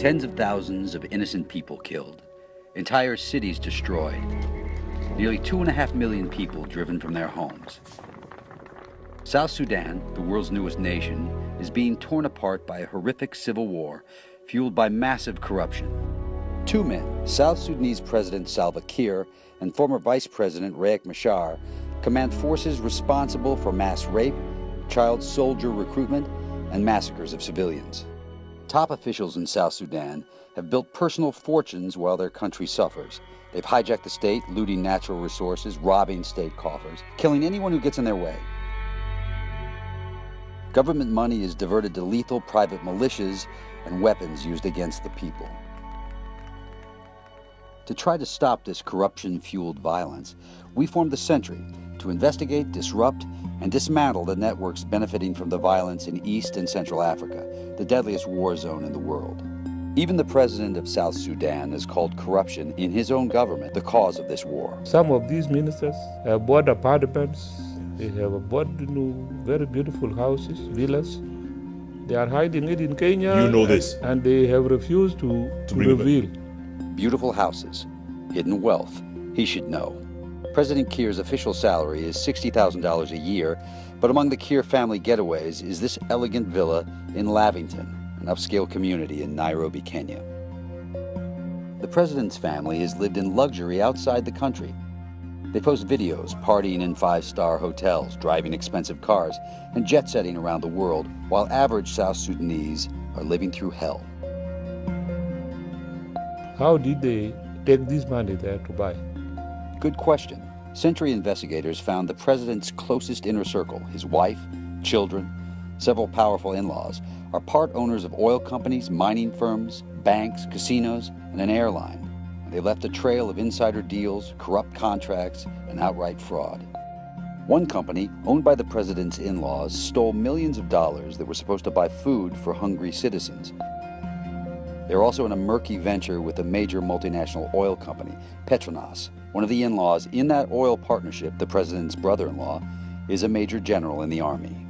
Tens of thousands of innocent people killed, entire cities destroyed, nearly 2.5 million people driven from their homes. South Sudan, the world's newest nation, is being torn apart by a horrific civil war fueled by massive corruption. Two men, South Sudanese President Salva Kiir and former Vice President Riek Machar, command forces responsible for mass rape, child soldier recruitment, and massacres of civilians. Top officials in South Sudan have built personal fortunes while their country suffers. They've hijacked the state, looting natural resources, robbing state coffers, killing anyone who gets in their way. Government money is diverted to lethal private militias and weapons used against the people. To try to stop this corruption-fueled violence, we formed the Sentry to investigate, disrupt, and dismantle the networks benefiting from the violence in East and Central Africa, the deadliest war zone in the world. Even the president of South Sudan has called corruption in his own government the cause of this war. Some of these ministers have bought apartments, they have bought very beautiful houses, villas. They are hiding it in Kenya. You know this. And they have refused to reveal. Beautiful houses, hidden wealth, he should know. President Kiir's official salary is $60,000 a year, but among the Kiir family getaways is this elegant villa in Lavington, an upscale community in Nairobi, Kenya. The president's family has lived in luxury outside the country. They post videos partying in five-star hotels, driving expensive cars, and jet-setting around the world, while average South Sudanese are living through hell. How did they take this money there to buy? Good question. Sentry investigators found the president's closest inner circle, his wife, children, several powerful in-laws, are part owners of oil companies, mining firms, banks, casinos, and an airline. They left a trail of insider deals, corrupt contracts, and outright fraud. One company, owned by the president's in-laws, stole millions of dollars that were supposed to buy food for hungry citizens. They're also in a murky venture with a major multinational oil company, Petronas. One of the in-laws in that oil partnership, the president's brother-in-law, is a major general in the army.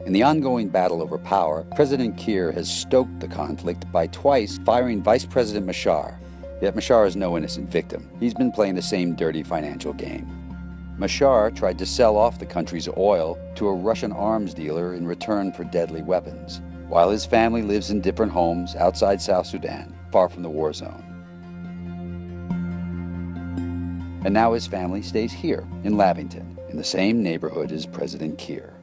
In the ongoing battle over power, President Kiir has stoked the conflict by twice firing Vice President Machar. Yet Machar is no innocent victim. He's been playing the same dirty financial game. Machar tried to sell off the country's oil to a Russian arms dealer in return for deadly weapons, while his family lives in different homes outside South Sudan, far from the war zone. And now his family stays here, in Lavington, in the same neighborhood as President Kiir.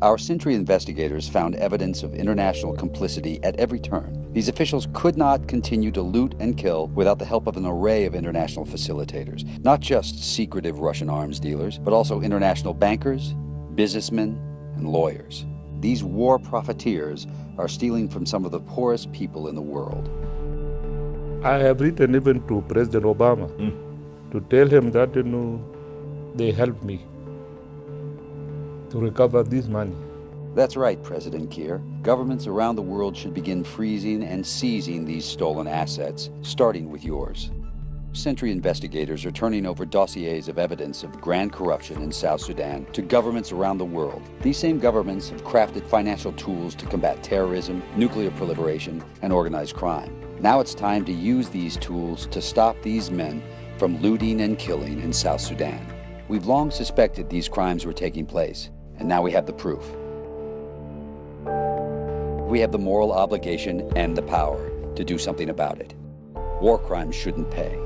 Our Sentry investigators found evidence of international complicity at every turn. These officials could not continue to loot and kill without the help of an array of international facilitators, not just secretive Russian arms dealers, but also international bankers, businessmen, and lawyers. These war profiteers are stealing from some of the poorest people in the world. I have written even to President Obama to tell him that they helped me to recover this money. That's right, President Kiir. Governments around the world should begin freezing and seizing these stolen assets, starting with yours. Sentry investigators are turning over dossiers of evidence of grand corruption in South Sudan to governments around the world. These same governments have crafted financial tools to combat terrorism, nuclear proliferation, and organized crime. Now it's time to use these tools to stop these men from looting and killing in South Sudan. We've long suspected these crimes were taking place, and now we have the proof. We have the moral obligation and the power to do something about it. War crimes shouldn't pay.